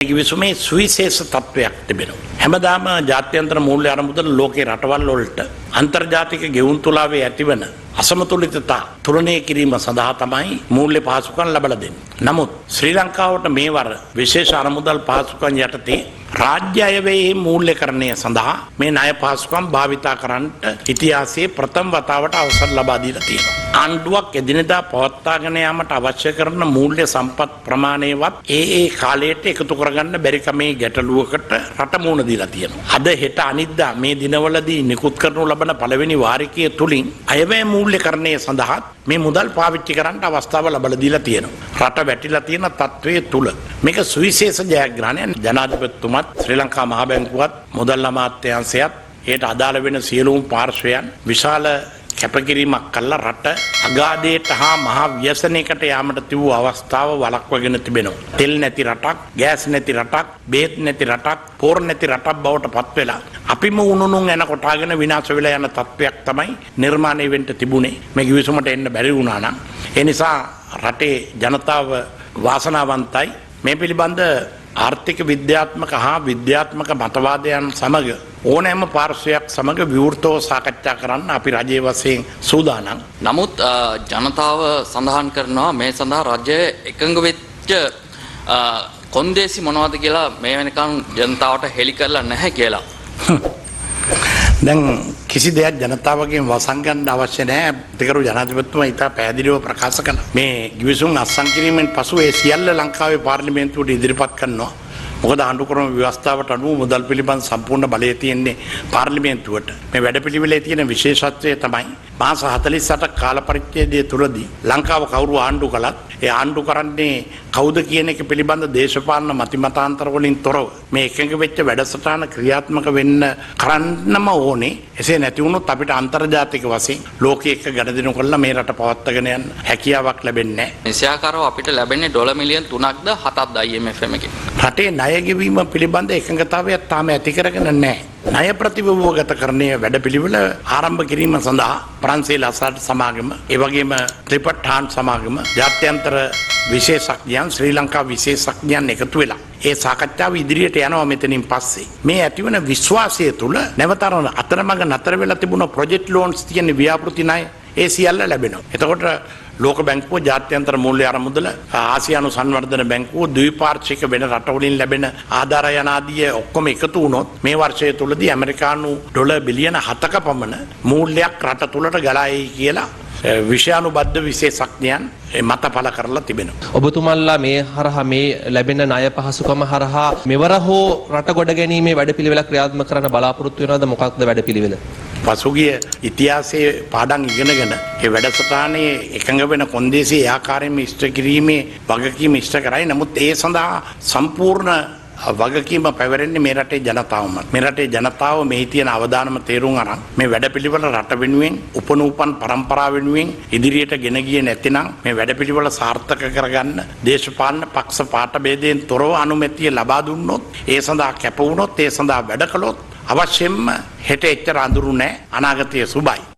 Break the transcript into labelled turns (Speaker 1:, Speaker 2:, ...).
Speaker 1: විසුමේ සුවිශේෂ තත්වයක් තිබෙනවා. හැමදාම ජාත්‍යන්තර මූල්‍ය අරමුදල ලෝකේ රටවල් වලට අන්තර්ජාතික ගෙවුම් තුලාවේ ඇතිවන අසමතුලිතතා තුලනය කිරීම සඳහා තමයි මූල්‍ය පහසුකම් ලබා දෙන්නේ. නමුත් ශ්‍රී ලංකාවට මේවර විශේෂ අරමුදල් පහසුකම් යටතේ රාජ්‍ය අයවැයේ මූල්‍යකරණය සඳහා මේ ණය පහසුකම් භාවිතා කරන්නට ඉතිහාසයේ ප්‍රථම වතාවට අවසර ලබා දීලා තියෙනවා. ආණ්ඩුවක් එදිනෙදා පවත්වාගෙන යාමට අවශ්‍ය කරන මූල්‍ය සම්පත් ප්‍රමාණයවත් ඒ කාලයට එකතු කරගන්න බැරි කමේ ගැටලුවකට රට මුහුණ දීලා තියෙනවා. අද හෙට අනිද්දා මේ දිනවලදී නිකුත් කරනු ලබන පළවෙනි වාරිකය තුලින් අයවැය මූල්‍යකරණය සඳහා මේ මුදල් පාවිච්චි කරන්න අවස්ථාව ලබා දීලා තියෙනවා. රට වැටිලා තියෙන තත්වයේ තුල මේක සුවිශේෂ ජයග්‍රහණයක්. ජනාධිපතිතුමත් ශ්‍රී ලංකා මහ බැංකුවත් මුදල් අමාත්‍යාංශයත් ඒට අදාළ වෙන සියලුම පාර්ශ්වයන් විශාල කැපකිරීමක් කළා රට අගාධයට හා මහා ව්‍යසනයකට යාමට තිබූ අවස්ථාව වළක්වගෙන තිබෙනවා. තෙල් නැති රටක්, ගෑස් නැති රටක්, බේත් නැති රටක්, පෝර නැති රටක් බවට පත් වෙලා අපිම උණුණුන් යන කොටාගෙන විනාශ වෙලා යන තත්වයක් තමයි නිර්මාණය වෙන්න තිබුණේ. මේ කිවිසුමට එන්න බැරි වුණා නම් ඒ නිසා රටේ ජනතාව වාසනාවන්තයි. මේ පිළිබඳ ආර්ථික විද්‍යාත්මක හා විද්‍යාත්මක මතවාදයන් සමග ඕනෑම පාර්ශ්වයක් සමග විවෘතව සාකච්ඡා කරන්න අපි රජයේ වශයෙන් සූදානම්.
Speaker 2: නමුත් ජනතාව සඳහන් කරනවා මේ සඳහා රජය එකඟ වෙච්ච කොන්දේසි මොනවද කියලා මේ වෙනකන් ජනතාවට හෙළි කරලා නැහැ කියලා.
Speaker 1: දැන් කිසි දෙයක් ජනතාවගෙන් වසන් ගන්න අවශ්‍ය නැහැ. දෙකරු ජනාධිපතිතුමා ඉතා පැහැදිලිව ප්‍රකාශ කළා. මේ ගිවිසුම් අත්සන් කිරීමෙන් පසු ඒ සියල්ල ලංකාවේ පාර්ලිමේන්තුවට ඉදිරිපත් කරනවා. මොකද ආණ්ඩුක්‍රම ව්‍යවස්ථාවට අනුව මුදල් පිළිබඳ සම්පූර්ණ බලය තියෙන්නේ පාර්ලිමේන්තුවට. මේ වැඩපිළිවෙලේ තියෙන විශේෂත්වය තමයි මාස 48ක කාල පරිච්ඡේදය තුලදී ලංකාව කවුරු ආණ්ඩු කළත් ඒ ආණ්ඩු කරන්නේ කවුද කියන එක පිළිබඳ දේශපාලන මතිමතාන්තර වලින් තොරව මේ එකඟ වෙච්ච වැඩසටහන ක්‍රියාත්මක වෙන්න කරන්නම ඕනේ. එසේ නැති වුණොත් අපිට අන්තර්ජාතික වශයෙන් ලෝකයේ එක්ක ගනුදෙනු කරලා මේ රට පවත්වාගෙන යන්න හැකියාවක් ලැබෙන්නේ නැහැ.
Speaker 2: මෙසියාකාරව අපිට ලැබෙන්නේ ඩොලර් මිලියන් 3ක්ද 7ක්ද IMF එකෙන්.
Speaker 1: රටේ ණය ගෙවීම පිළිබඳ එකඟතාවයක් තාම ඇති කරගෙන නැහැ. ණය ප්‍රතිව්‍යුහගතකරණය වැඩපිළිවෙල ආරම්භ කිරීම සඳහා ප්‍රංශේ ලසාට සමාගම ඒ වගේම ත්‍රිපට්ඨාන සමාගම ජාත්‍යන්තර විශේෂඥයන් ශ්‍රී ලංකා විශේෂඥයන් එකතු වෙලා ඒ සාකච්ඡාව ඉදිරියට යනවා. මෙතනින් පස්සේ මේ ඇතිවන විශ්වාසය තුළ නැවතර අතරමඟ නතර වෙලා තිබුණ ප්‍රොජෙක්ට් ලෝන්ස් තියෙන ව්‍යාපෘති ණය ඒ සියල්ල ලැබෙනවා. එතකොට ලෝක බැංකුව, ජාත්‍යන්තර මූල්‍ය අරමුදල, ආසියානු සංවර්ධන බැංකුව, ද්විපාර්ශ්වික වෙන රටවලින් ලැබෙන ආධාර යනාදී ඔක්කොම එකතු වුණොත් මේ වර්ෂය තුලදී ඇමරිකානු ඩොලර් බිලියන 7ක පමණ මූල්‍යයක් රට තුලට ගලා එයි කියලා විෂයානුබද්ධ විශේෂඥයන් මත පළ කරලා තිබෙනවා.
Speaker 3: ඔබතුමන්ලා මේ හරහා මේ ලැබෙන ණය පහසුකම හරහා මෙවර හෝ රට ගොඩ ගැනීමේ වැඩපිළිවෙල ක්‍රියාත්මක කරන්න බලාපොරොත්තු වෙනවද? මොකක්ද වැඩපිළිවෙල?
Speaker 1: පසුගිය ඉතිහාසයේ පාඩම් ඉගෙනගෙන ඒ වැඩසටහනේ එකඟ වෙන කොන්දේසි ආකාරයෙන්ම ඉෂ්ට කිරීමේ වගකීම ඉෂ්ට කරයි. නමුත් ඒ සඳහා සම්පූර්ණ වගකීම පැවරෙන්නේ මේ රටේ ජනතාවමයි. මේ රටේ ජනතාව මෙහි තියෙන අවදානම තේරුම් අරන් මේ වැඩපිළිවෙල රට වෙනුවෙන් උපනූපන් පරම්පරාව වෙනුවෙන් ඉදිරියට ගෙන ගියේ නැතිනම් මේ වැඩපිළිවෙල සාර්ථක කරගන්න දේශපාලන පක්ෂ පාට ભેදයෙන් තොරව අනුමැතිය ලබා දුන්නොත්, ඒ සඳහා කැප වුණොත්, ඒ සඳහා වැඩ කළොත් අවශ්‍යයෙන්ම හෙට එච්චර අඳුරු නැහැ. අනාගතය සුබයි.